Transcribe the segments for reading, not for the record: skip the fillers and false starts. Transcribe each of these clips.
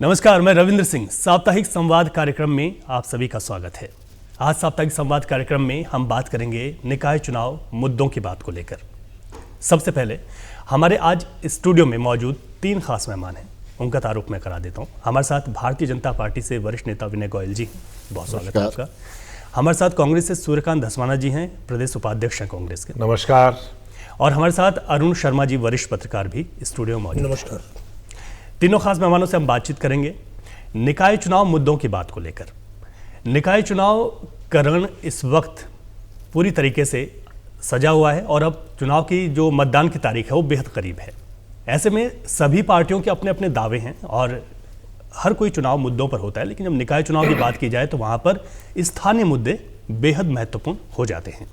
नमस्कार, मैं रविंद्र सिंह। साप्ताहिक संवाद कार्यक्रम में आप सभी का स्वागत है। आज साप्ताहिक संवाद कार्यक्रम में हम बात करेंगे निकाय चुनाव मुद्दों की बात को लेकर। सबसे पहले हमारे आज स्टूडियो में मौजूद 3 खास मेहमान हैं, उनका तारुफ मैं करा देता हूं। हमारे साथ भारतीय जनता पार्टी से वरिष्ठ नेता विनय गोयल जी, बहुत स्वागत है आपका। हमारे साथ कांग्रेस से सूर्यकांत धस्माना जी हैं, प्रदेश उपाध्यक्ष हैं कांग्रेस के। नमस्कार। और हमारे साथ अरुण शर्मा जी, वरिष्ठ पत्रकार, भी स्टूडियो में मौजूद। नमस्कार। तीनों खास मेहमानों से हम बातचीत करेंगे निकाय चुनाव मुद्दों की बात को लेकर। निकाय चुनाव का रण इस वक्त पूरी तरीके से सजा हुआ है और अब चुनाव की जो मतदान की तारीख है वो बेहद करीब है। ऐसे में सभी पार्टियों के अपने अपने दावे हैं और हर कोई चुनाव मुद्दों पर होता है, लेकिन जब निकाय चुनाव की बात की जाए तो वहाँ पर स्थानीय मुद्दे बेहद महत्वपूर्ण हो जाते हैं।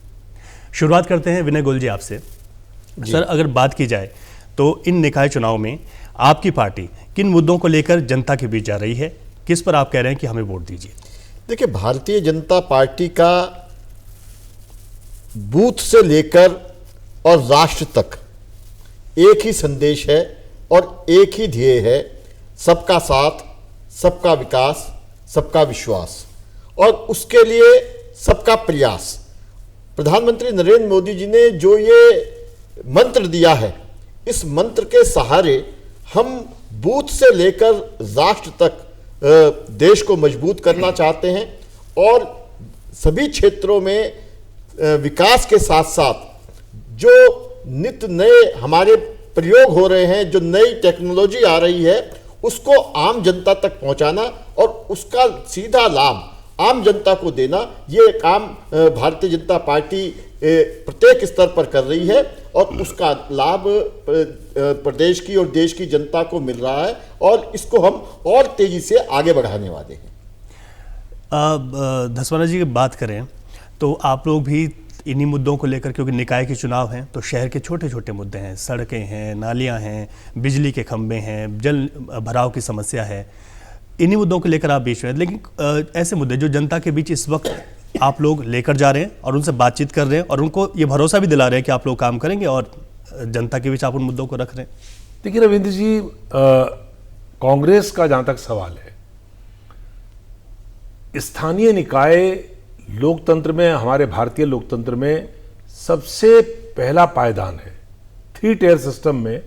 शुरुआत करते हैं विनय गोयल जी आपसे। सर, अगर बात की जाए तो इन निकाय चुनाव में आपकी पार्टी किन मुद्दों को लेकर जनता के बीच जा रही है, किस पर आप कह रहे हैं कि हमें वोट दीजिए? देखिए, भारतीय जनता पार्टी का बूथ से लेकर और राष्ट्र तक एक ही संदेश है और एक ही ध्येय है, सबका साथ, सबका विकास, सबका विश्वास, और उसके लिए सबका प्रयास। प्रधानमंत्री नरेंद्र मोदी जी ने जो ये मंत्र दिया है, इस मंत्र के सहारे हम बूथ से लेकर राष्ट्र तक देश को मजबूत करना चाहते हैं और सभी क्षेत्रों में विकास के साथ साथ जो नित्य नए हमारे प्रयोग हो रहे हैं, जो नई टेक्नोलॉजी आ रही है, उसको आम जनता तक पहुंचाना और उसका सीधा लाभ आम जनता को देना, ये काम भारतीय जनता पार्टी प्रत्येक स्तर पर कर रही है और उसका लाभ प्रदेश की और देश की जनता को मिल रहा है और इसको हम और तेजी से आगे बढ़ाने वाले हैं। धस्माना जी की बात करें तो आप लोग भी इन्हीं मुद्दों को लेकर, क्योंकि निकाय के चुनाव हैं तो शहर के छोटे छोटे मुद्दे हैं, सड़कें हैं, नालियां हैं, बिजली के खंभे हैं, जल भराव की समस्या है, इन्हीं मुद्दों को लेकर आप बीच में। लेकिन ऐसे मुद्दे जो जनता के बीच इस वक्त आप लोग लेकर जा रहे हैं और उनसे बातचीत कर रहे हैं और उनको ये भरोसा भी दिला रहे हैं कि आप लोग काम करेंगे और जनता के बीच आप उन मुद्दों को रख रहे हैं। देखिए रविंद्र जी, कांग्रेस का जहां तक सवाल है, स्थानीय निकाय लोकतंत्र में, हमारे भारतीय लोकतंत्र में सबसे पहला पायदान है। 3 टियर सिस्टम में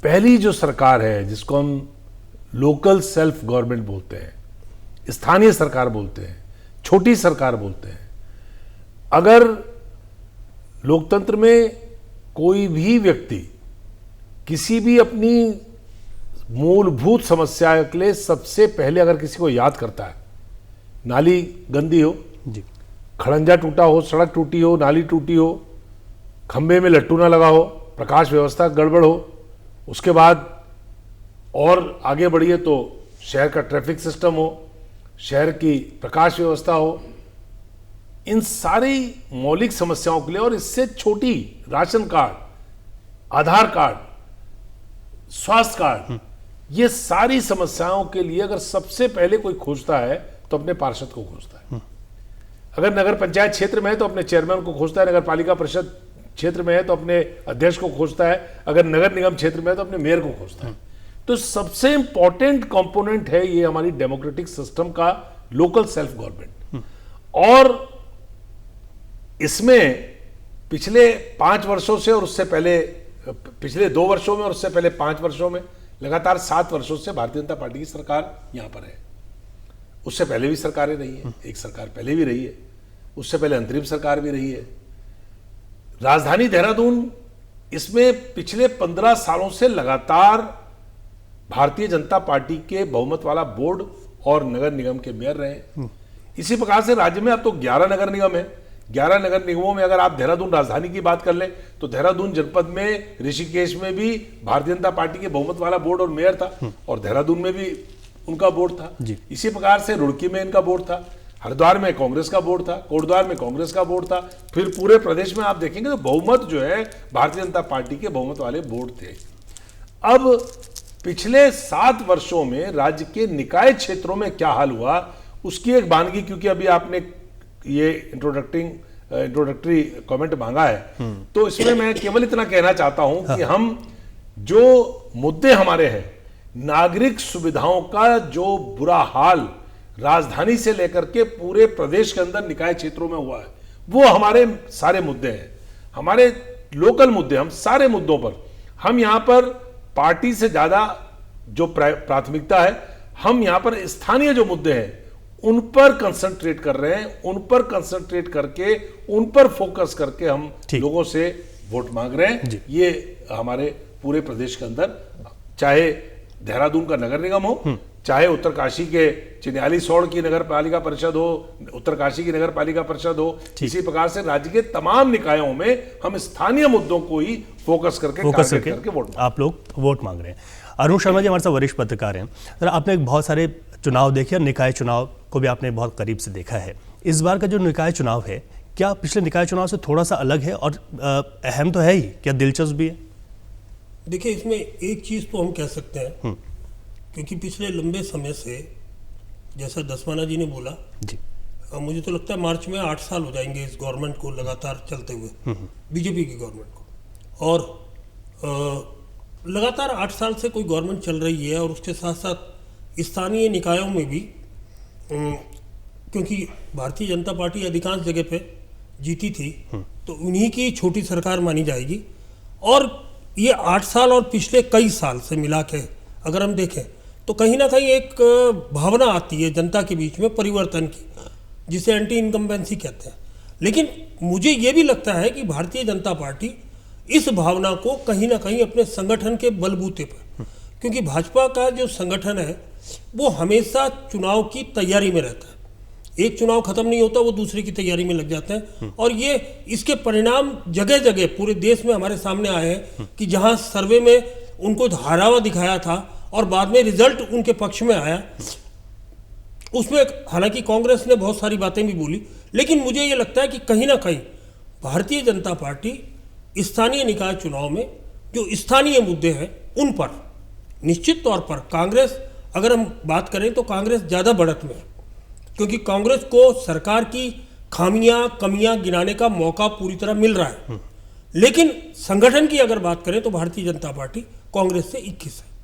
पहली जो सरकार है, जिसको हम लोकल सेल्फ गवर्नमेंट बोलते हैं, स्थानीय सरकार बोलते हैं, छोटी सरकार बोलते हैं। अगर लोकतंत्र में कोई भी व्यक्ति किसी भी अपनी मूलभूत समस्या के लिए सबसे पहले अगर किसी को याद करता है, नाली गंदी हो जी, खड़ंजा टूटा हो, सड़क टूटी हो, नाली टूटी हो, खंबे में लट्टू ना लगा हो, प्रकाश व्यवस्था गड़बड़ हो, उसके बाद और आगे बढ़िए तो शहर का ट्रैफिक सिस्टम हो, शहर की प्रकाश व्यवस्था हो, इन सारी मौलिक समस्याओं के लिए, और इससे छोटी राशन कार्ड, आधार कार्ड, स्वास्थ्य कार्ड, ये सारी समस्याओं के लिए अगर सबसे पहले कोई खोजता है तो अपने पार्षद को खोजता है। अगर नगर पंचायत क्षेत्र में है तो अपने चेयरमैन को खोजता है, नगर पालिका परिषद क्षेत्र में है तो अपने अध्यक्ष को खोजता है, अगर नगर निगम क्षेत्र में है तो अपने मेयर को खोजता है। तो सबसे इंपॉर्टेंट कंपोनेंट है ये हमारी डेमोक्रेटिक सिस्टम का लोकल सेल्फ गवर्नमेंट। और इसमें पिछले 5 वर्षों से और उससे पहले पिछले 2 वर्षों में और उससे पहले 5 वर्षों में लगातार 7 वर्षों से भारतीय जनता पार्टी की सरकार यहां पर है। उससे पहले भी सरकारें रही है, एक सरकार पहले भी रही है, उससे पहले अंतरिम सरकार भी रही है। राजधानी देहरादून इसमें पिछले 15 सालों से लगातार भारतीय जनता पार्टी के बहुमत वाला बोर्ड और नगर निगम के मेयर रहे। इसी प्रकार से राज्य में अब तो 11 नगर निगम है। 11 नगर निगमों में अगर आप देहरादून राजधानी की बात कर लें तो देहरादून जनपद में, ऋषिकेश में भी भारतीय जनता पार्टी के बहुमत वाला बोर्ड और मेयर था और देहरादून में भी उनका बोर्ड था। इसी प्रकार से रुड़की में इनका बोर्ड था, हरिद्वार में कांग्रेस का बोर्ड था, कोटद्वार में कांग्रेस का बोर्ड था। फिर पूरे प्रदेश में आप देखेंगे तो बहुमत जो है भारतीय जनता पार्टी के बहुमत वाले बोर्ड थे। अब पिछले 7 वर्षों में राज्य के निकाय क्षेत्रों में क्या हाल हुआ उसकी एक बानगी, क्योंकि अभी आपने ये इंट्रोडक्टरी कमेंट मांगा है, तो इसमें मैं केवल इतना कहना चाहता हूं कि हम जो मुद्दे हमारे हैं नागरिक सुविधाओं का जो बुरा हाल राजधानी से लेकर के पूरे प्रदेश के अंदर निकाय क्षेत्रों में हुआ है, वो हमारे सारे मुद्दे हैं, हमारे लोकल मुद्दे। हम सारे मुद्दों पर, हम यहां पर पार्टी से ज्यादा जो प्राथमिकता है, हम यहां पर स्थानीय जो मुद्दे हैं उन पर कंसंट्रेट कर रहे हैं, उन पर कंसंट्रेट करके, उन पर फोकस करके हम लोगों से वोट मांग रहे हैं। ये हमारे पूरे प्रदेश के अंदर, चाहे देहरादून का नगर निगम हो, चाहे उत्तरकाशी के चिन्याली सौड़ की नगर पालिका परिषद हो, उत्तरकाशी की नगर पालिका परिषद हो, इसी प्रकार से राज्य के तमाम निकायों में हम स्थानीय मुद्दों को ही फोकस करके वोट आप लोग वोट मांग रहे हैं। अरुण शर्मा जी हमारे साथ वरिष्ठ पत्रकार हैं। सर, आपने बहुत सारे चुनाव देखे और निकाय चुनाव को भी आपने बहुत करीब से देखा है। इस बार का जो निकाय चुनाव है, क्या पिछले निकाय चुनाव से थोड़ा सा अलग है और अहम तो है ही, क्या दिलचस्प भी है? देखिए, इसमें एक चीज़ तो हम कह सकते हैं, क्योंकि पिछले लंबे समय से, जैसा दसवाना जी ने बोला जी, मुझे तो लगता है मार्च में 8 साल हो जाएंगे इस गवर्नमेंट को लगातार चलते हुए, बीजेपी की गवर्नमेंट को। और लगातार 8 साल से कोई गवर्नमेंट चल रही है, और उसके साथ साथ स्थानीय निकायों में भी, क्योंकि भारतीय जनता पार्टी अधिकांश जगह पे जीती थी, तो उन्हीं की छोटी सरकार मानी जाएगी। और ये 8 साल और पिछले कई साल से मिला के अगर हम देखें तो कहीं ना कहीं एक भावना आती है जनता के बीच में परिवर्तन की, जिसे एंटी इनकम्बेंसी कहते हैं। लेकिन मुझे ये भी लगता है कि भारतीय जनता पार्टी इस भावना को कहीं ना कहीं अपने संगठन के बलबूते पर, क्योंकि भाजपा का जो संगठन है वो हमेशा चुनाव की तैयारी में रहता है, एक चुनाव खत्म नहीं होता वो दूसरे की तैयारी में लग जाते हैं। और ये इसके परिणाम जगह जगह पूरे देश में हमारे सामने आए हैं कि जहां सर्वे में उनको हारावा दिखाया था और बाद में रिजल्ट उनके पक्ष में आया, उसमें हालांकि कांग्रेस ने बहुत सारी बातें भी बोली, लेकिन मुझे ये लगता है कि कहीं ना कहीं भारतीय जनता पार्टी स्थानीय निकाय चुनाव में जो स्थानीय मुद्दे हैं उन पर निश्चित तौर पर कांग्रेस, अगर हम बात करें तो कांग्रेस ज़्यादा बढ़त में है, क्योंकि कांग्रेस को सरकार की खामियां कमियां गिनाने का मौका पूरी तरह मिल रहा है। लेकिन संगठन की अगर बात करें तो भारतीय जनता पार्टी कांग्रेस से 21 है।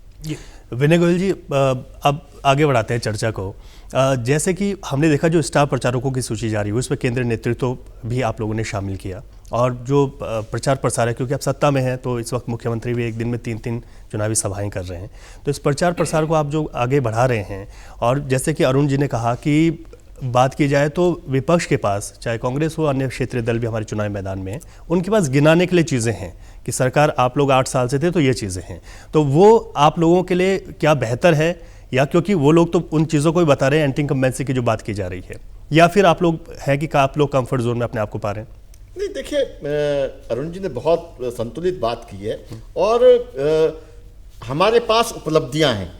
विनय गोयल जी, अब आगे बढ़ाते हैं चर्चा को। जैसे कि हमने देखा जो स्टार प्रचारकों की सूची जारी हुई, उसमें केंद्रीय नेतृत्व भी आप लोगों ने शामिल किया, और जो प्रचार प्रसार है, क्योंकि आप सत्ता में हैं तो इस वक्त मुख्यमंत्री भी एक दिन में 3-3 चुनावी सभाएं कर रहे हैं, तो इस प्रचार प्रसार को आप जो आगे बढ़ा रहे हैं, और जैसे कि अरुण जी ने कहा कि बात की जाए तो विपक्ष के पास, चाहे कांग्रेस हो, अन्य क्षेत्रीय दल भी हमारे चुनावी मैदान में हैं, उनके पास गिनाने के लिए चीज़ें हैं कि सरकार आप लोग 8 साल से थे तो ये चीज़ें हैं, तो वो आप लोगों के लिए क्या बेहतर है, या क्योंकि वो लोग तो उन चीज़ों को भी बता रहे हैं, एंटी इनकम्बेंसी की जो बात की जा रही है, या फिर आप लोग हैं कि आप लोग कंफर्ट जोन में अपने आप को पा रहे हैं? नहीं, देखिए, अरुण जी ने बहुत संतुलित बात की है, और हमारे पास उपलब्धियां हैं,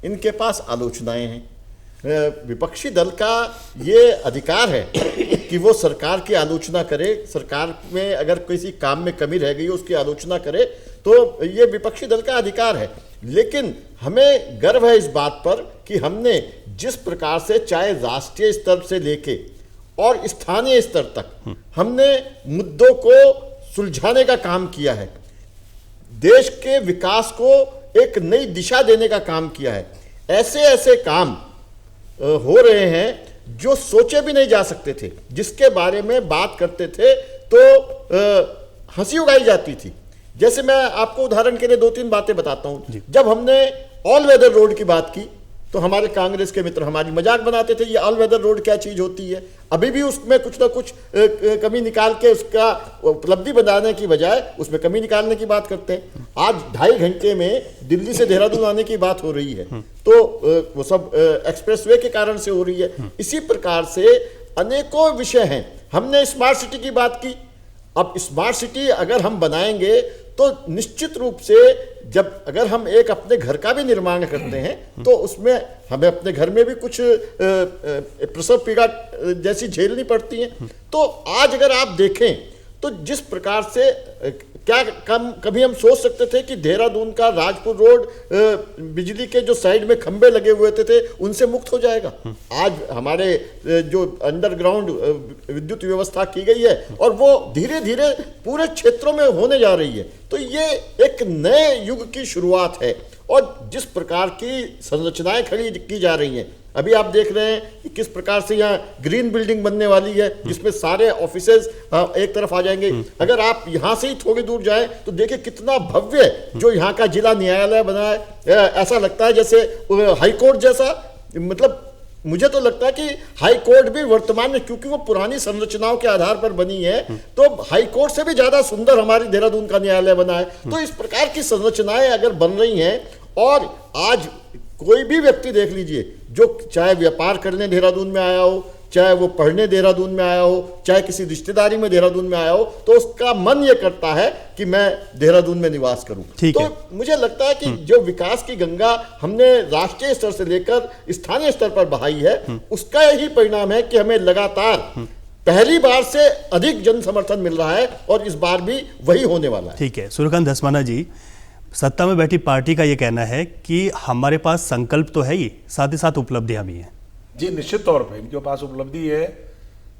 इनके पास आलोचनाएं हैं। विपक्षी दल का ये अधिकार है कि वो सरकार की आलोचना करे, सरकार में अगर किसी काम में कमी रह गई हो उसकी आलोचना करे, तो ये विपक्षी दल का अधिकार है। लेकिन हमें गर्व है इस बात पर कि हमने जिस प्रकार से, चाहे राष्ट्रीय स्तर से लेके और स्थानीय स्तर तक, हमने मुद्दों को सुलझाने का काम किया है, देश के विकास को एक नई दिशा देने का काम किया है। ऐसे ऐसे काम हो रहे हैं जो सोचे भी नहीं जा सकते थे, जिसके बारे में बात करते थे तो हंसी उड़ाई जाती थी। जैसे मैं आपको उदाहरण के लिए 2-3 बातें बताता हूं। जब हमने ऑल वेदर रोड की बात की तो हमारे कांग्रेस के मित्र हमारी मजाक बनाते थे, ये ऑल वेदर रोड क्या चीज होती है। अभी भी उसमें कुछ ना कुछ कमी निकाल के उसका उपलब्धि बनाने की बजाय उसमें कमी निकालने की बात करते हैं। आज 2.5 घंटे में दिल्ली से देहरादून आने की बात हो रही है, तो वो सब एक्सप्रेसवे के कारण से हो रही है। इसी प्रकार से अनेकों विषय हैं। हमने स्मार्ट सिटी की बात की। अब स्मार्ट सिटी अगर हम बनाएंगे तो निश्चित रूप से, जब अगर हम एक अपने घर का भी निर्माण करते हैं तो उसमें हमें अपने घर में भी कुछ प्रसव पीड़ा जैसी झेलनी पड़ती है। तो आज अगर आप देखें तो जिस प्रकार से क्या कभी हम सोच सकते थे कि देहरादून का राजपुर रोड बिजली के जो साइड में खंबे लगे हुए थे उनसे मुक्त हो जाएगा। आज हमारे जो अंडरग्राउंड विद्युत व्यवस्था की गई है और वो धीरे धीरे पूरे क्षेत्रों में होने जा रही है। तो ये एक नए युग की शुरुआत है और जिस प्रकार की संरचनाएं खड़ी की जा रही हैं, अभी आप देख रहे हैं कि किस प्रकार से यहाँ ग्रीन बिल्डिंग बनने वाली है, जिसमें सारे ऑफिसेज एक तरफ आ जाएंगे। अगर आप यहाँ से ही थोड़ी दूर जाएं तो देखिए कितना भव्य जो यहाँ का जिला न्यायालय बना है। ऐसा लगता है जैसे हाई कोर्ट जैसा। मतलब मुझे तो लगता है कि हाई कोर्ट भी वर्तमान में, क्योंकि वो पुरानी संरचनाओं के आधार पर बनी है, तो हाई कोर्ट से भी ज्यादा सुंदर हमारी देहरादून का न्यायालय बना है। तो इस प्रकार की संरचनाएं अगर बन रही हैं, और आज कोई भी व्यक्ति देख लीजिए जो चाहे व्यापार करने देहरादून में आया हो, चाहे वो पढ़ने देहरादून में आया हो, चाहे किसी रिश्तेदारी में देहरादून में आया हो, तो उसका मन ये करता है कि मैं देहरादून में निवास करूं। तो मुझे लगता है कि जो विकास की गंगा हमने राष्ट्रीय स्तर से लेकर स्थानीय स्तर पर बहाई है, उसका यही परिणाम है कि हमें लगातार पहली बार से अधिक जन समर्थन मिल रहा है, और इस बार भी वही होने वाला है। ठीक है, सूर्यकांत धस्माना जी, सत्ता में बैठी पार्टी का ये कहना है कि हमारे पास संकल्प तो है ही, साथ ही साथ उपलब्धियां भी हैं। जी निश्चित तौर पे इनके पास उपलब्धि है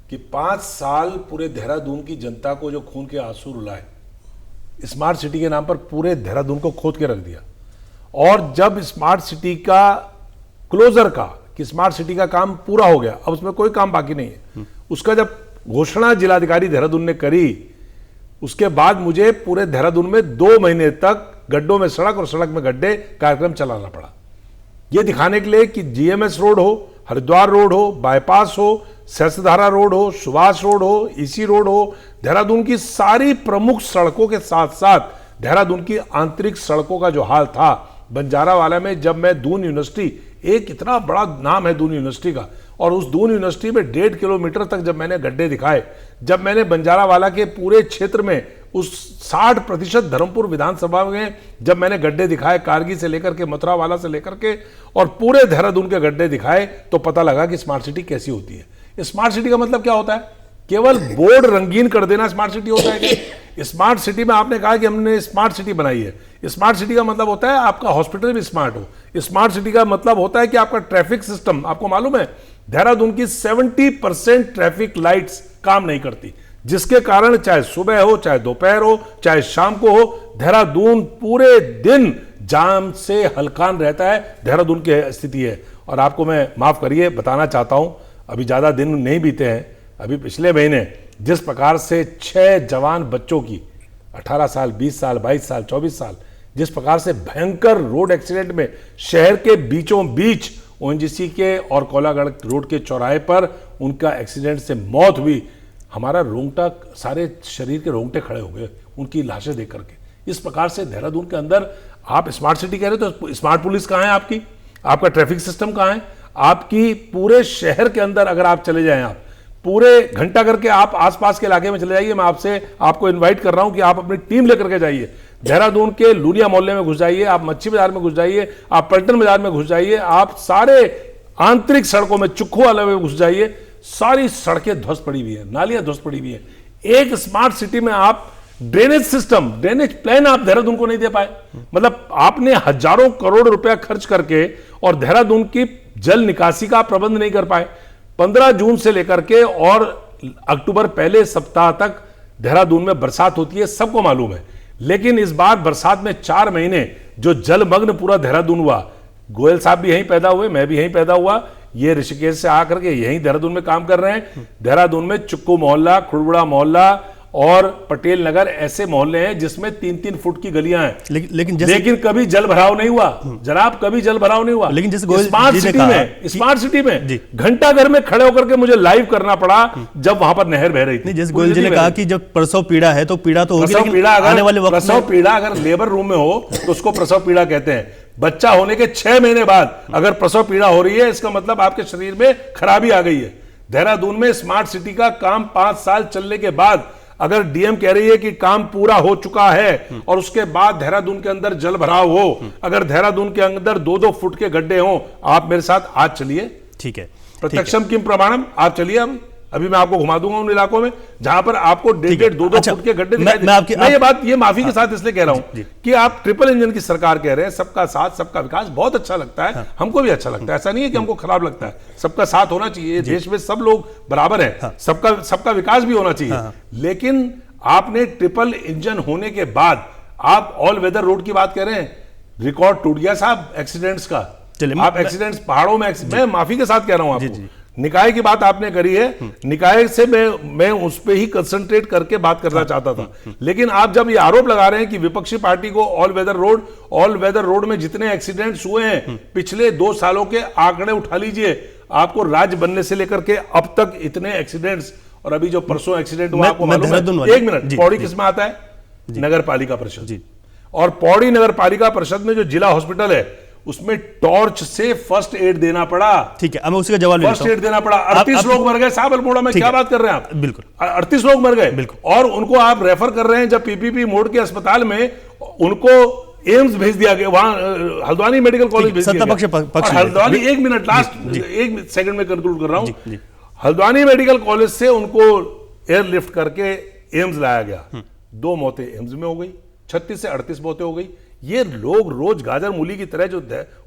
कि 5 साल पूरे देहरादून की जनता को जो खून के आंसू रुलाए, स्मार्ट सिटी के नाम पर पूरे देहरादून को खोद के रख दिया। और जब स्मार्ट सिटी का क्लोजर का, कि स्मार्ट सिटी का काम पूरा हो गया, अब उसमें कोई काम बाकी नहीं है, उसका जब घोषणा जिलाधिकारी देहरादून ने करी, उसके बाद मुझे पूरे देहरादून में 2 महीने तक गड्ढों में सड़क और सड़क में गड्ढे कार्यक्रम चलाना पड़ा, यह दिखाने के लिए कि जीएमएस रोड हो, हरिद्वार रोड हो, बाईपास हो, सरसधारा रोड हो, सुभाष रोड हो, ईसी रोड हो, देहरादून की सारी प्रमुख सड़कों के साथ साथ देहरादून की आंतरिक सड़कों का जो हाल था, बंजारावाला में जब मैं दून यूनिवर्सिटी, एक इतना बड़ा नाम है दून यूनिवर्सिटी का, और उस दून यूनिवर्सिटी में 1.5 किलोमीटर तक जब मैंने गड्ढे दिखाए, जब मैंने बंजारावाला के पूरे क्षेत्र में उस 60% धर्मपुर विधानसभा में जब मैंने गड्ढे दिखाए, कारगी से लेकर के मथुरावाला से लेकर के, और पूरे देहरादून के गड्ढे दिखाए, तो पता लगा कि स्मार्ट सिटी कैसी होती है। स्मार्ट सिटी का मतलब क्या होता है? केवल बोर्ड रंगीन कर देना स्मार्ट सिटी होता है क्या? स्मार्ट सिटी में आपने कहा कि हमने स्मार्ट सिटी बनाई है, स्मार्ट सिटी का मतलब होता है आपका हॉस्पिटल भी स्मार्ट हो। स्मार्ट सिटी का मतलब होता है कि आपका ट्रैफिक सिस्टम, आपको मालूम है देहरादून की 70% ट्रैफिक लाइट्स काम नहीं करती, जिसके कारण चाहे सुबह हो, चाहे दोपहर हो, चाहे शाम को हो, देहरादून पूरे दिन जाम से हलकान रहता है। देहरादून की स्थिति है। और आपको मैं माफ करिए बताना चाहता हूं, अभी ज्यादा दिन नहीं बीते हैं, अभी पिछले महीने जिस प्रकार से 6 जवान बच्चों की 18 साल, 20 साल, 22 साल, 24 साल, जिस प्रकार से भयंकर रोड एक्सीडेंट में शहर के बीचों बीच ओएनजीसी के और कोलागढ़ रोड के चौराहे पर उनका एक्सीडेंट से मौत हुई, हमारा रोंगटा, सारे शरीर के रोंगटे खड़े हो गए उनकी लाशें देख करके। इस प्रकार से देहरादून के अंदर आप स्मार्ट सिटी कह रहे हो, तो स्मार्ट पुलिस कहाँ है आपकी? आपका ट्रैफिक सिस्टम कहाँ है आपकी? पूरे शहर के अंदर अगर आप चले जाएं, आप पूरे घंटा करके आप आसपास के इलाके में चले जाइए। मैं आपको इन्वाइट कर रहा हूं कि आप अपनी टीम लेकर के जाइए, देहरादून के लूनिया मोहल्ले में घुस जाइए, आप मच्छी बाजार में घुस जाइए, आप पलटन बाजार में घुस जाइए, आप सारे आंतरिक सड़कों में, चुक्खू वाले में घुस जाइए, सारी सड़कें ध्वस्त पड़ी हुई है, नालियां ध्वस्त पड़ी हुई है। एक स्मार्ट सिटी में आप ड्रेनेज सिस्टम, ड्रेनेज प्लान आप देहरादून को नहीं दे पाए। मतलब आपने हजारों करोड़ रुपया खर्च करके और देहरादून की जल निकासी का प्रबंध नहीं कर पाए। 15 जून से लेकर के और अक्टूबर पहले सप्ताह तक देहरादून में बरसात होती है, सबको मालूम है। लेकिन इस बार बरसात में 4 महीने जो जलमग्न पूरा देहरादून हुआ, गोयल साहब भी यहीं पैदा हुए, मैं भी यहीं पैदा हुआ, ये ऋषिकेश से आकर के यहीं देहरादून में काम कर रहे हैं। देहरादून में चुक्कू मोहल्ला, खुड़बुड़ा मोहल्ला और पटेल नगर ऐसे मोहल्ले हैं जिसमें 3-3 फुट की गलियां हैं, लेकिन कभी जल भराव नहीं हुआ जनाब, कभी जल भराव नहीं हुआ। लेकिन जैसे स्मार्ट सिटी में घंटा घर में खड़े होकर के मुझे लाइव करना पड़ा जब वहां पर नहर बह रही थी। जैसे गोयल जी ने कहा कि जब प्रसव पीड़ा है तो पीड़ा तो होगी, प्रसव पीड़ा अगर लेबर रूम में हो तो उसको प्रसव पीड़ा कहते हैं। बच्चा होने के 6 महीने बाद अगर प्रसव पीड़ा हो रही है, इसका मतलब आपके शरीर में खराबी आ गई है। देहरादून में स्मार्ट सिटी का काम 5 साल चलने के बाद अगर डीएम कह रही है कि काम पूरा हो चुका है और उसके बाद देहरादून के अंदर जल भराव हो, अगर देहरादून के अंदर 2-2 फुट के गड्ढे हो, आप मेरे साथ आज चलिए। ठीक है, प्रत्यक्षम किम प्रमाणम, आप चलिए। अभी मैं आपको घुमा दूंगा उन इलाकों में जहां पर आपको 1.5-2 फुट के गड्ढे दिखाई देंगे। मैं ये बात ये माफी के साथ इसलिए कह रहा हूं कि आप ट्रिपल इंजन की सरकार कह रहे हैं, सबका साथ सबका विकास, बहुत अच्छा लगता है, हमको भी अच्छा लगता है, ऐसा नहीं है कि हमको खराब लगता है। सबका साथ होना चाहिए, देश में सब लोग बराबर है, सबका विकास भी होना चाहिए। लेकिन आपने ट्रिपल इंजन होने के बाद आप ऑल वेदर रोड की बात कह रहे हैं, रिकॉर्ड टूट गया साहब एक्सीडेंट्स का। चलिए, आप एक्सीडेंट्स पहाड़ों में मैं माफी के साथ कह रहा हूं जी, आपको। जी। निकाय की बात आपने करी है, निकाय से मैं उस पे ही कंसंट्रेट करके बात करना चाहता था। लेकिन आप जब ये आरोप लगा रहे हैं कि विपक्षी पार्टी को ऑल वेदर रोड में जितने एक्सीडेंट्स हुए हैं पिछले 2 सालों के आंकड़े उठा लीजिए, आपको राज्य बनने से लेकर के अब तक इतने एक्सीडेंट्स, और अभी जो परसों एक्सीडेंट हुआ आपको मालूम है? 1 मिनट, पौड़ी किस में आता है? नगर पालिका परिषद। और पौड़ी नगर पालिका परिषद में जो जिला हॉस्पिटल है उसमें टॉर्च से फर्स्ट एड देना पड़ा। ठीक है, अब मैं उसी का जवाब ले लेता फर्स्ट एड देना पड़ा। 38 लोग मर गए साहब अल्मोड़ा में, क्या बात कर रहे हैं आप? बिल्कुल 38 लोग मर गए, बिल्कुल। और उनको आप रेफर कर रहे हैं जब पीपीपी मोड के अस्पताल में उनको एम्स भेज दिया गया, वहां हल्द्वानी मेडिकल कॉलेज भेज दिया गया। और हल्द्वानी, 1 मिनट, लास्ट 1 सेकंड में कंक्लूड कर रहा हूं, हल्द्वानी मेडिकल कॉलेज से उनको एयरलिफ्ट करके एम्स लाया गया। 2 मौतें एम्स में हो गई, 36 से 38 मौतें हो गई। ये लोग रोज गाजर मूली की तरह जो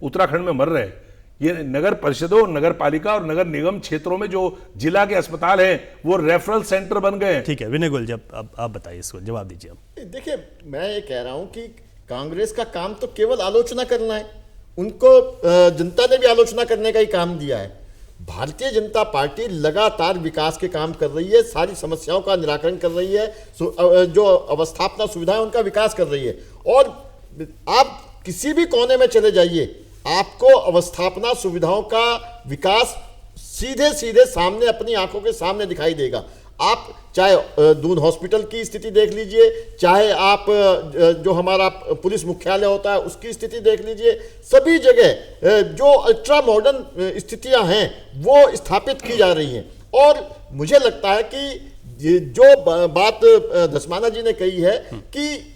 उत्तराखंड में मर रहे हैं, ये नगर परिषदों, नगर पालिका और नगर निगम क्षेत्रों में जो जिला के अस्पताल हैं वो रेफरल सेंटर बन गए हैं। ठीक है, विनय गोयल जी, अब आप बताइए, इसको जवाब दीजिए आप। देखिए, मैं ये कह रहा हूं कि कांग्रेस का काम तो केवल आलोचना करना है। उनको जनता ने भी आलोचना करने का ही काम दिया है। भारतीय जनता पार्टी लगातार विकास के काम कर रही है, सारी समस्याओं का निराकरण कर रही है, जो अवस्थापना सुविधाएं उनका विकास कर रही है। और आप किसी भी कोने में चले जाइए, आपको अवस्थापना सुविधाओं का विकास सीधे सीधे सामने, अपनी आंखों के सामने दिखाई देगा। आप चाहे दून हॉस्पिटल की स्थिति देख लीजिए, चाहे आप जो हमारा पुलिस मुख्यालय होता है उसकी स्थिति देख लीजिए, सभी जगह जो अल्ट्रा मॉडर्न स्थितियां हैं वो स्थापित की जा रही हैं। और मुझे लगता है कि जो बात धस्माना जी ने कही है कि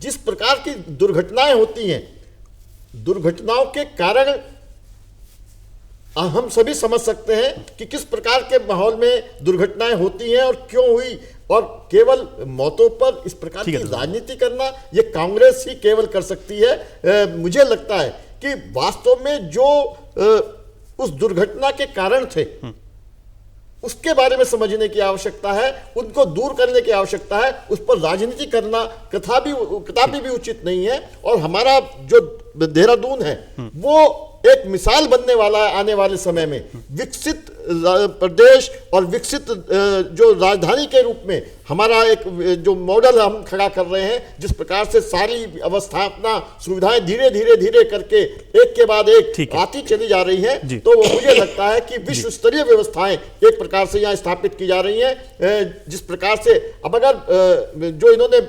जिस प्रकार की दुर्घटनाएं होती हैं, दुर्घटनाओं के कारण हम सभी समझ सकते हैं कि किस प्रकार के माहौल में दुर्घटनाएं होती हैं और क्यों हुई। और केवल मौतों पर इस प्रकार की राजनीति करना ये कांग्रेस ही केवल कर सकती है। मुझे लगता है कि वास्तव में जो उस दुर्घटना के कारण थे उसके बारे में समझने की आवश्यकता है, उनको दूर करने की आवश्यकता है। उस पर राजनीति करना कदापि भी उचित नहीं है। और हमारा जो देहरादून है वो एक मिसाल बनने वाला है आने वाले समय में, विकसित प्रदेश और विकसित जो राजधानी के रूप में हमारा एक जो मॉडल हम खड़ा कर रहे हैं, जिस प्रकार से सारी अवस्थापना सुविधाएं धीरे धीरे धीरे करके एक के बाद एक आती चली जा रही हैं, तो मुझे लगता है कि विश्व स्तरीय व्यवस्थाएं एक प्रकार से यहाँ स्थापित की जा रही हैं। जिस प्रकार से अब अगर जो इन्होंने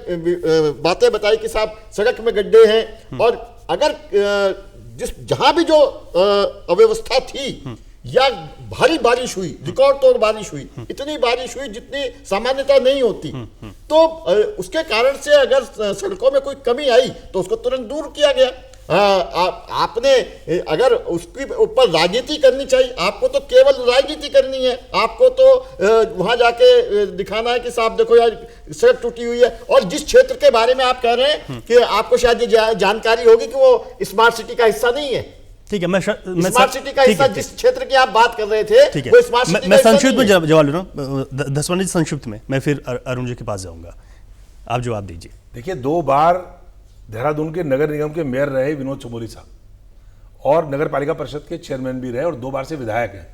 बातें बताई कि साहब सड़क में गड्ढे हैं, और अगर जहां भी जो अव्यवस्था थी या भारी बारिश हुई, रिकॉर्ड तोड़ बारिश हुई, इतनी बारिश हुई जितनी सामान्यतः नहीं होती, तो उसके कारण से अगर सड़कों में कोई कमी आई तो उसको तुरंत दूर किया गया। आपने अगर उसके ऊपर राजनीति करनी चाहिए, आपको तो केवल राजनीति करनी है, आपको तो वहां जाके दिखाना है कि साहब देखो यार सड़क टूटी हुई है। और जिस क्षेत्र के बारे में आप कह रहे हैं कि आपको शायद ये जानकारी होगी कि वो स्मार्ट सिटी का हिस्सा नहीं है। ठीक है, मैं स्मार्ट सिटी का हिस्सा जिस क्षेत्र की आप बात कर रहे थे वो स्मार्ट सिटी मैं संक्षिप्त में जवाब ले रहा हूँ धस्माना जी, संक्षिप्त में, मैं फिर अरुण जी के पास जाऊंगा, आप जवाब दीजिए। देखिए, 2 बार देहरादून के नगर निगम के मेयर रहे विनोद चमोली साहब, और नगर पालिका परिषद के चेयरमैन भी रहे, और 2 बार से विधायक हैं।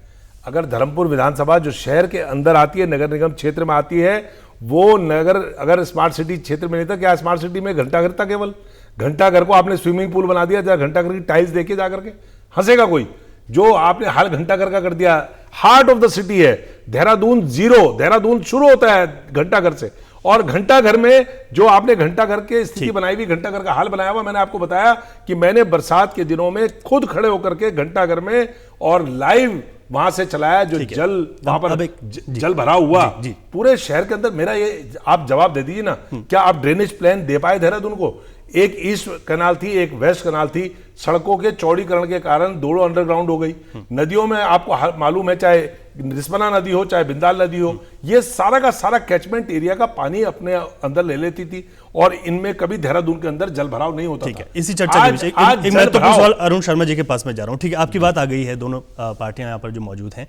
अगर धर्मपुर विधानसभा जो शहर के अंदर आती है, नगर निगम क्षेत्र में आती है, वो नगर अगर स्मार्ट सिटी क्षेत्र में नहीं था, क्या स्मार्ट सिटी में घंटाघर था? केवल घंटाघर को आपने स्विमिंग पूल बना दिया, जहाँ घंटाघर की टाइल्स देखिए जाकर के, हंसेगा कोई? जो आपने हाल घंटाघर का कर दिया, हार्ट ऑफ द सिटी है देहरादून, जीरो, देहरादून शुरू होता है घंटाघर से। और घंटाघर में जो आपने घंटाघर के स्थिति बनाई हुई, घंटाघर का हाल बनाया हुआ, मैंने आपको बताया कि मैंने बरसात के दिनों में खुद खड़े होकर के घंटाघर में और लाइव वहां से चलाया, जो जल वहां पर जल भरा हुआ पूरे शहर के अंदर। मेरा ये आप जवाब दे दीजिए ना, क्या आप ड्रेनेज प्लान दे पाए देहरादून को? एक ईस्ट कनाल थी, एक वेस्ट कनाल थी, सड़कों के चौड़ीकरण के कारण दोनों अंडरग्राउंड हो गई। नदियों में आपको मालूम है, चाहे रिस्पना नदी हो चाहे बिंदाल नदी हो, ये सारा का सारा कैचमेंट एरिया का पानी अपने अंदर ले लेती थी, और इनमें कभी देहरादून के अंदर जल भराव नहीं होता। ठीक है, इसी चर्चा के विषय एक महत्वपूर्ण सवाल अरुण शर्मा जी के पास में जा रहा हूं। ठीक है, आपकी बात आ गई है, दोनों पार्टियां यहाँ पर जो मौजूद हैं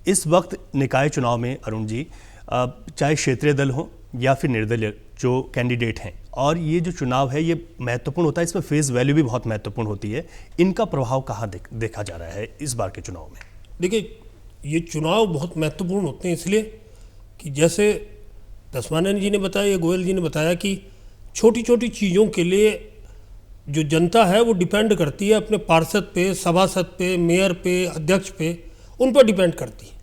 इस वक्त निकाय चुनाव में, अरुण जी, चाहे क्षेत्रीय दल हो या फिर निर्दलीय जो कैंडिडेट हैं, और ये जो चुनाव है ये महत्वपूर्ण होता है, इसमें फेस वैल्यू भी बहुत महत्वपूर्ण होती है, इनका प्रभाव कहाँ देखा जा रहा है इस बार के चुनाव में? देखिए, ये चुनाव बहुत महत्वपूर्ण होते हैं इसलिए कि जैसे दसवानंद जी ने बताया, या गोयल जी ने बताया कि छोटी छोटी चीज़ों के लिए जो जनता है वो डिपेंड करती है अपने पार्षद पे, सभासद पे, मेयर पे, अध्यक्ष पे, उन पर डिपेंड करती है।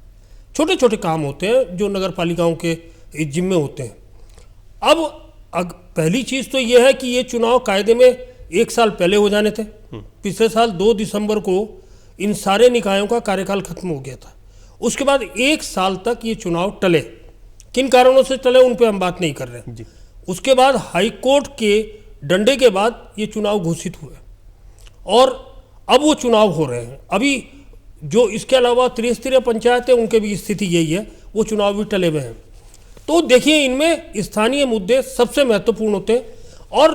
छोटे छोटे काम होते हैं जो नगर पालिकाओं के जिम्मे होते हैं। अब पहली चीज़ तो ये है कि ये चुनाव कायदे में 1 साल पहले हो जाने थे। पिछले साल 2 दिसंबर को इन सारे निकायों का कार्यकाल खत्म हो गया था। उसके बाद 1 साल तक ये चुनाव टले। किन कारणों से टले उन पे हम बात नहीं कर रहे हैं। उसके बाद हाईकोर्ट के डंडे के बाद ये चुनाव घोषित हुए और अब वो चुनाव हो रहे हैं। अभी जो इसके अलावा त्रिस्तरीय पंचायत है उनके भी स्थिति यही है, वो चुनाव भी टले हुए हैं। तो देखिए, इनमें स्थानीय मुद्दे सबसे महत्वपूर्ण होते हैं और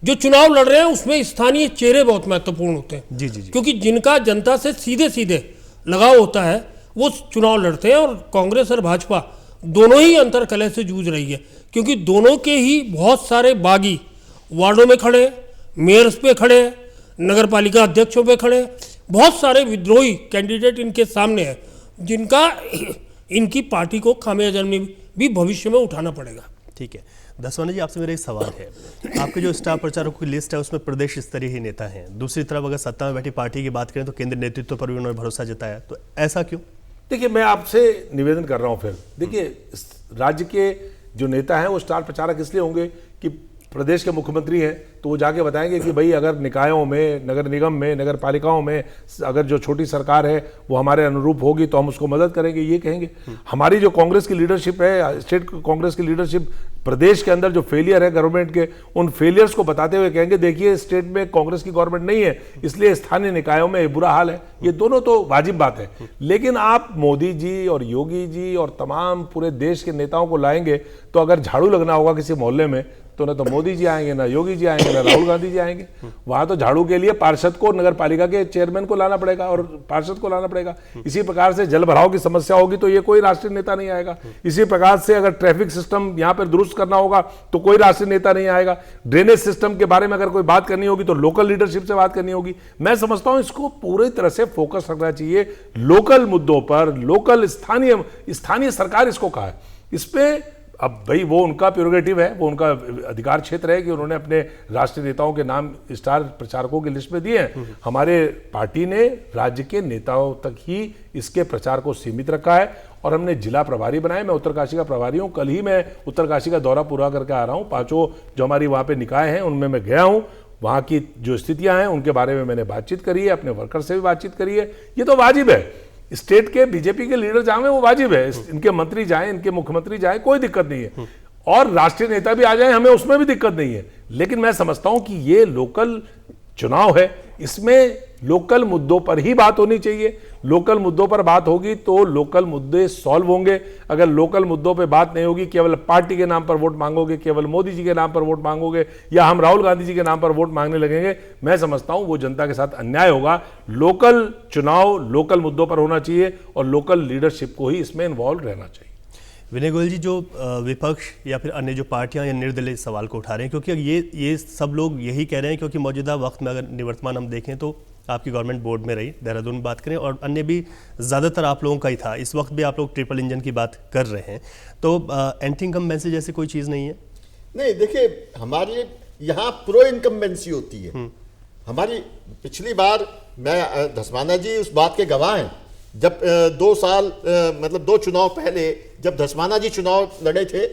जो चुनाव लड़ रहे हैं उसमें स्थानीय चेहरे बहुत महत्वपूर्ण होते हैं। जी। क्योंकि जिनका जनता से सीधे सीधे लगाव होता है वो चुनाव लड़ते हैं, और कांग्रेस और भाजपा दोनों ही अंतर कलह से जूझ रही है, क्योंकि दोनों के ही बहुत सारे बागी वार्डों में खड़े हैं, मेयर्स पे खड़े हैं, नगर पालिका अध्यक्षों पे खड़े हैं। बहुत सारे विद्रोही कैंडिडेट इनके सामने हैं जिनका इनकी पार्टी को खामियाजा भी भविष्य में उठाना पड़ेगा। ठीक है, दसवानी जी, आपसे मेरा एक सवाल है। आपके जो स्टार प्रचारकों की लिस्ट है उसमें प्रदेश स्तरीय ही नेता हैं, दूसरी तरफ अगर सत्ता में बैठी पार्टी की बात करें तो केंद्रीय नेतृत्व पर भी उन्होंने भरोसा जताया, तो ऐसा क्यों? देखिए, मैं आपसे निवेदन कर रहा हूं फिर। देखिए, राज्य के जो नेता हैं वो स्टार प्रचारक इसलिए होंगे कि प्रदेश के मुख्यमंत्री हैं तो वो जाके बताएंगे कि भाई अगर निकायों में, नगर निगम में, नगर पालिकाओं में अगर जो छोटी सरकार है वो हमारे अनुरूप होगी तो हम उसको मदद करेंगे, ये कहेंगे। हमारी जो कांग्रेस की लीडरशिप है, स्टेट कांग्रेस की लीडरशिप, प्रदेश के अंदर जो फेलियर है गवर्नमेंट के, उन फेलियर्स को बताते हुए कहेंगे देखिए स्टेट में कांग्रेस की गवर्नमेंट नहीं है इसलिए स्थानीय निकायों में बुरा हाल है। ये दोनों तो वाजिब बात है, लेकिन आप मोदी जी और योगी जी और तमाम पूरे देश के नेताओं को लाएंगे तो अगर झाड़ू लगना होगा किसी मोहल्ले में तो ना तो मोदी जी आएंगे, ना योगी जी आएंगे, ना राहुल गांधी जी आएंगे। वहां तो झाड़ू के लिए पार्षद को, नगर पालिका के चेयरमैन को लाना पड़ेगा और पार्षद को लाना पड़ेगा। इसी प्रकार से जल भराव की समस्या होगी तो ये कोई राष्ट्रीय नेता नहीं आएगा। इसी प्रकार से अगर ट्रैफिक सिस्टम यहाँ पर दुरुस्त करना होगा तो कोई राष्ट्रीय नेता नहीं आएगा। ड्रेनेज सिस्टम के बारे में अगर कोई बात करनी होगी तो लोकल लीडरशिप से बात करनी होगी। मैं समझता हूं इसको पूरी तरह से फोकस रखना चाहिए लोकल मुद्दों पर। लोकल स्थानीय सरकार इसको कहा है, इस पे अब भाई वो उनका प्रेरोगेटिव है, वो उनका अधिकार क्षेत्र है कि उन्होंने अपने राष्ट्रीय नेताओं के नाम स्टार प्रचारकों की लिस्ट में दिए हैं। हमारे पार्टी ने राज्य के नेताओं तक ही इसके प्रचार को सीमित रखा है और हमने जिला प्रभारी बनाए। मैं उत्तरकाशी का प्रभारी हूँ, कल ही मैं उत्तरकाशी का दौरा पूरा करके आ रहा हूँ। 5 जो हमारी वहाँ पे निकाय हैं उनमें मैं गया हूँ, वहाँ की जो स्थितियाँ हैं उनके बारे में मैंने बातचीत करी है, अपने वर्कर से भी बातचीत करी है। ये तो वाजिब है, स्टेट के बीजेपी के लीडर जाएं वो वाजिब है, इनके मंत्री जाएं, इनके मुख्यमंत्री जाएं, कोई दिक्कत नहीं है, और राष्ट्रीय नेता भी आ जाएं, हमें उसमें भी दिक्कत नहीं है। लेकिन मैं समझता हूं कि ये लोकल चुनाव है, इसमें लोकल मुद्दों पर ही बात होनी चाहिए। लोकल मुद्दों पर बात होगी तो लोकल मुद्दे सॉल्व होंगे। अगर लोकल मुद्दों पे बात नहीं होगी, केवल पार्टी के नाम पर वोट मांगोगे, केवल मोदी जी के नाम पर वोट मांगोगे या हम राहुल गांधी जी के नाम पर वोट मांगने लगेंगे, मैं समझता हूं वो जनता के साथ अन्याय होगा। लोकल चुनाव लोकल मुद्दों पर होना चाहिए और लोकल लीडरशिप को ही इसमें इन्वॉल्व रहना चाहिए। विनय गोयल जी, जो विपक्ष या फिर अन्य जो पार्टियां या निर्दलीय सवाल को उठा रहे हैं, क्योंकि ये सब लोग यही कह रहे हैं, क्योंकि मौजूदा वक्त में अगर निवर्तमान हम देखें तो आपकी गवर्नमेंट बोर्ड में रही, देहरादून में बात करें, और अन्य भी ज़्यादातर आप लोगों का ही था। इस वक्त भी आप लोग ट्रिपल इंजन की बात कर रहे हैं, तो एंटी इनकम्बेंसी जैसी कोई चीज़ नहीं है? नहीं, देखिए हमारी यहाँ प्रो इनकम्बेंसी होती है। हमारी पिछली बार, मैं धस्माना जी उस बात के गवाह हैं, जब 2 साल मतलब 2 चुनाव पहले जब धस्माना जी चुनाव लड़े थे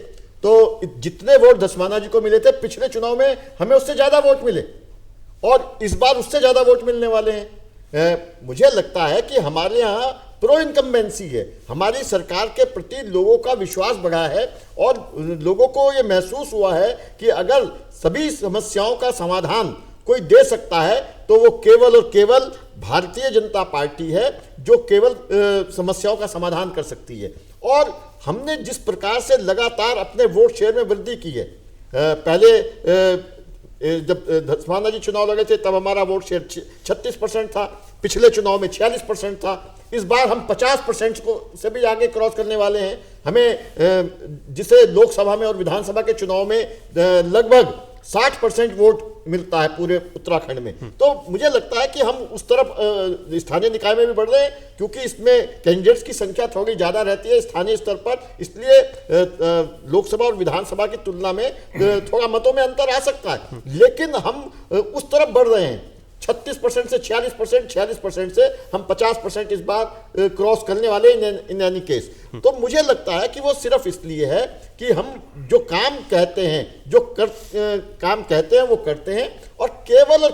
तो जितने वोट धस्माना जी को मिले थे पिछले चुनाव में हमें उससे ज्यादा वोट मिले, और इस बार उससे ज्यादा वोट मिलने वाले हैं। मुझे लगता है कि हमारे यहाँ प्रो इनकम्बेंसी है, हमारी सरकार के प्रति लोगों का विश्वास बढ़ा है और लोगों को ये महसूस हुआ है कि अगर सभी समस्याओं का समाधान कोई दे सकता है तो वो केवल और केवल भारतीय जनता पार्टी है जो केवल समस्याओं का समाधान कर सकती है। और हमने जिस प्रकार से लगातार अपने वोट शेयर में वृद्धि की है, पहले जब धस्माना जी चुनाव लड़े थे तब हमारा वोट शेयर 36% था, पिछले चुनाव में 46% था, इस बार हम 50% को से भी आगे क्रॉस करने वाले हैं। हमें जिसे लोकसभा में और विधानसभा के चुनाव में लगभग 60% वोट मिलता है पूरे उत्तराखंड में। तो मुझे लगता है कि हम उस तरफ स्थानीय निकाय में भी बढ़ रहे हैं, क्योंकि इसमें कैंडिडेट्स की संख्या थोड़ी ज्यादा रहती है स्थानीय स्तर पर, इसलिए लोकसभा और विधानसभा की तुलना में थोड़ा मतों में अंतर आ सकता है। लेकिन हम उस तरफ बढ़ रहे हैं, 36% से 46%, 46% से हम 50% इस बार क्रॉस करने वाले इन एनी केस। तो मुझे लगता है कि वो सिर्फ इसलिए है कि हम जो काम कहते हैं, काम कहते हैं वो करते हैं, और केवल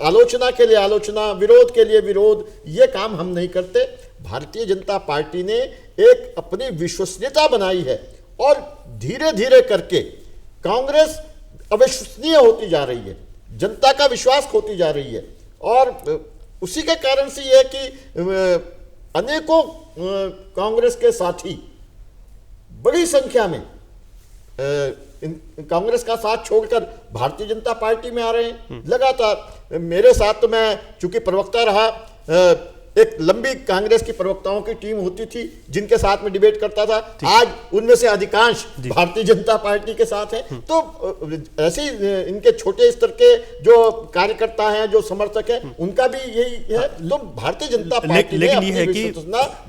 आलोचना के लिए आलोचना, विरोध के लिए विरोध, ये काम हम नहीं करते। भारतीय जनता पार्टी ने एक अपनी विश्वसनीयता बनाई है, और धीरे धीरे करके कांग्रेस अविश्वसनीय होती जा रही है, जनता का विश्वास खोती जा रही है। और उसी के कारण से यह है कि अनेकों कांग्रेस के साथी बड़ी संख्या में कांग्रेस का साथ छोड़कर भारतीय जनता पार्टी में आ रहे हैं लगातार। मेरे साथ तो मैं चूंकि प्रवक्ता रहा, एक लंबी कांग्रेस की प्रवक्ताओं की टीम होती थी जिनके साथ में डिबेट करता था। आज उनमें से अधिकांश भारतीय जनता पार्टी के साथ हैं। तो ऐसे इनके छोटे स्तर के जो कार्यकर्ता हैं, जो समर्थक हैं, उनका भी यही है। तो भारतीय जनता पार्टी लेकिन ये है कि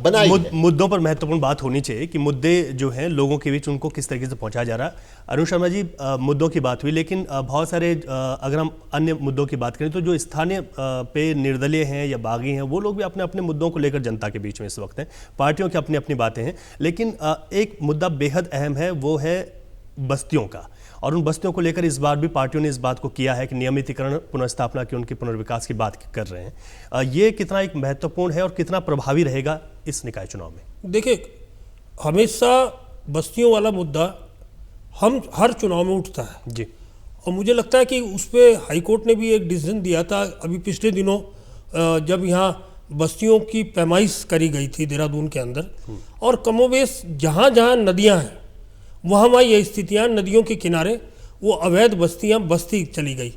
बनाई मुद्दों पर महत्वपूर्ण बात होनी चाहिए कि मुद्दे जो हैं लोगों के बीच उनको किस तरीके से पहुंचाया जा रहा है। अरुण शर्मा जी, मुद्दों की बात हुई, लेकिन बहुत सारे अगर हम अन्य मुद्दों की बात करें तो जो स्थानीय पे निर्दलीय हैं या बागी हैं, वो लोग भी अपने अपने मुद्दों को लेकर जनता के बीच में इस वक्त हैं। पार्टियों की अपनी अपनी बातें हैं, लेकिन एक मुद्दा बेहद अहम है, वो है बस्तियों का। और उन बस्तियों को लेकर इस बार भी पार्टियों ने इस बात को किया है कि नियमितीकरण, पुनर्स्थापना की, उनके पुनर्विकास की बात कर रहे हैं। ये कितना एक महत्वपूर्ण है और कितना प्रभावी रहेगा इस निकाय चुनाव में? देखिए, हमेशा बस्तियों वाला मुद्दा हम हर चुनाव में उठता है जी, और मुझे लगता है कि उस पर हाईकोर्ट ने भी एक डिसीजन दिया था अभी पिछले दिनों, जब यहाँ बस्तियों की पैमाइश करी गई थी देहरादून के अंदर, और कमोबेश जहाँ जहाँ नदियाँ हैं वहाँ ये स्थितियाँ, नदियों के किनारे वो अवैध बस्तियाँ बस्ती चली गई,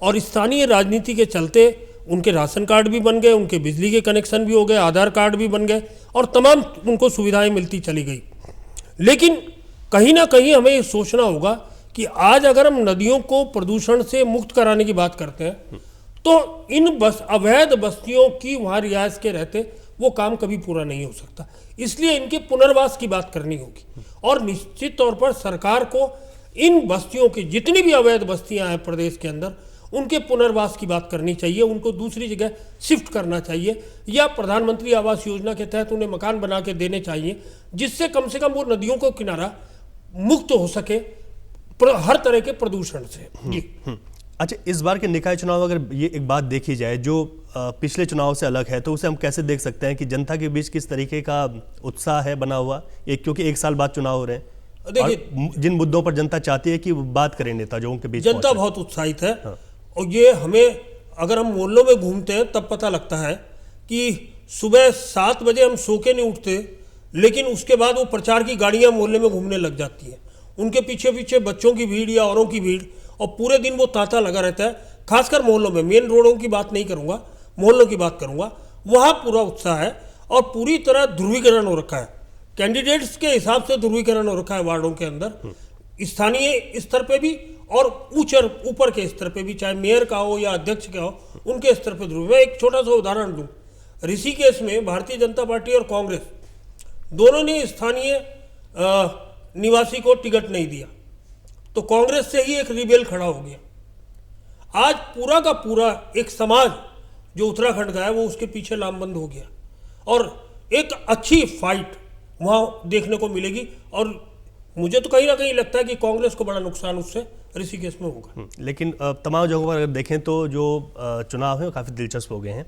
और स्थानीय राजनीति के चलते उनके राशन कार्ड भी बन गए, उनके बिजली के कनेक्शन भी हो गए, आधार कार्ड भी बन गए, और तमाम उनको सुविधाएं मिलती चली गई। लेकिन कहीं ना कहीं हमें ये सोचना होगा कि आज अगर हम नदियों को प्रदूषण से मुक्त कराने की बात करते हैं, तो इन अवैध बस्तियों की वहाँ रिहायश के रहते वो काम कभी पूरा नहीं हो सकता। इसलिए इनके पुनर्वास की बात करनी होगी, और निश्चित तौर पर सरकार को इन बस्तियों की, जितनी भी अवैध बस्तियां हैं प्रदेश के अंदर, उनके पुनर्वास की बात करनी चाहिए, उनको दूसरी जगह शिफ्ट करना चाहिए, या प्रधानमंत्री आवास योजना के तहत उन्हें मकान बना के देने चाहिए, जिससे कम से कम वो नदियों को किनारा मुक्त हो सके हर तरह के प्रदूषण से। जी। अच्छा, इस बार के निकाय चुनाव अगर ये एक बात देखी जाए जो पिछले चुनाव से अलग है, तो उसे हम कैसे देख सकते हैं कि जनता के बीच किस तरीके का उत्साह है बना हुआ, क्योंकि एक साल बाद चुनाव हो रहे हैं। देखिए, जिन मुद्दों पर जनता चाहती है कि वो बात करें नेता जो उनके बीच, जनता बहुत उत्साहित है। हाँ। और ये हमें, अगर हम मोहल्लों में घूमते हैं तब पता लगता है कि सुबह 7 बजे हम सो के नहीं उठते, लेकिन उसके बाद वो प्रचार की गाड़ियां मोहल्ले में घूमने लग जाती हैं, उनके पीछे पीछे बच्चों की भीड़ या औरों की भीड़, और पूरे दिन वो तांता लगा रहता है। खासकर मोहल्लों में, मेन रोडों की बात नहीं करूंगा, मोहल्लों की बात करूंगा, वहाँ पूरा उत्साह है, और पूरी तरह ध्रुवीकरण हो रखा है, कैंडिडेट्स के हिसाब से ध्रुवीकरण हो रखा है वार्डों के अंदर, स्थानीय स्तर पे भी और ऊपर के स्तर पे भी, चाहे मेयर का हो या अध्यक्ष का हो, उनके स्तर पे ध्रुव। मैं एक छोटा सा उदाहरण दूं, ऋषिकेश में भारतीय जनता पार्टी और कांग्रेस दोनों ने स्थानीय निवासी को टिकट नहीं दिया, तो कांग्रेस से ही एक रिबेल खड़ा हो गया। आज पूरा का पूरा एक समाज जो उत्तराखंड का है वो उसके पीछे लामबंद हो गया, और एक अच्छी फाइट वहां देखने को मिलेगी, और मुझे तो कहीं ना कहीं लगता है कि कांग्रेस को बड़ा नुकसान उससे ऋषिकेश में होगा। लेकिन तमाम जगहों पर अगर देखें तो जो चुनाव है वो काफ़ी दिलचस्प हो गए हैं।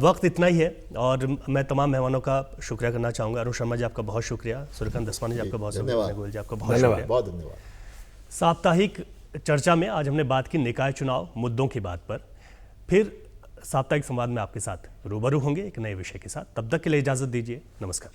वक्त इतना ही है, और मैं तमाम मेहमानों का शुक्रिया करना चाहूँगा। अरुण शर्मा जी आपका बहुत शुक्रिया, सूर्यकांत दसवानी जी आपका बहुत शुक्रिया, गोयल जी आपका बहुत शुक्रिया, बहुत धन्यवाद। साप्ताहिक चर्चा में आज हमने बात की निकाय चुनाव मुद्दों की बात पर। फिर साप्ताहिक संवाद में आपके साथ रूबरू होंगे एक नए विषय के साथ। तब तक के लिए इजाज़त दीजिए, नमस्कार।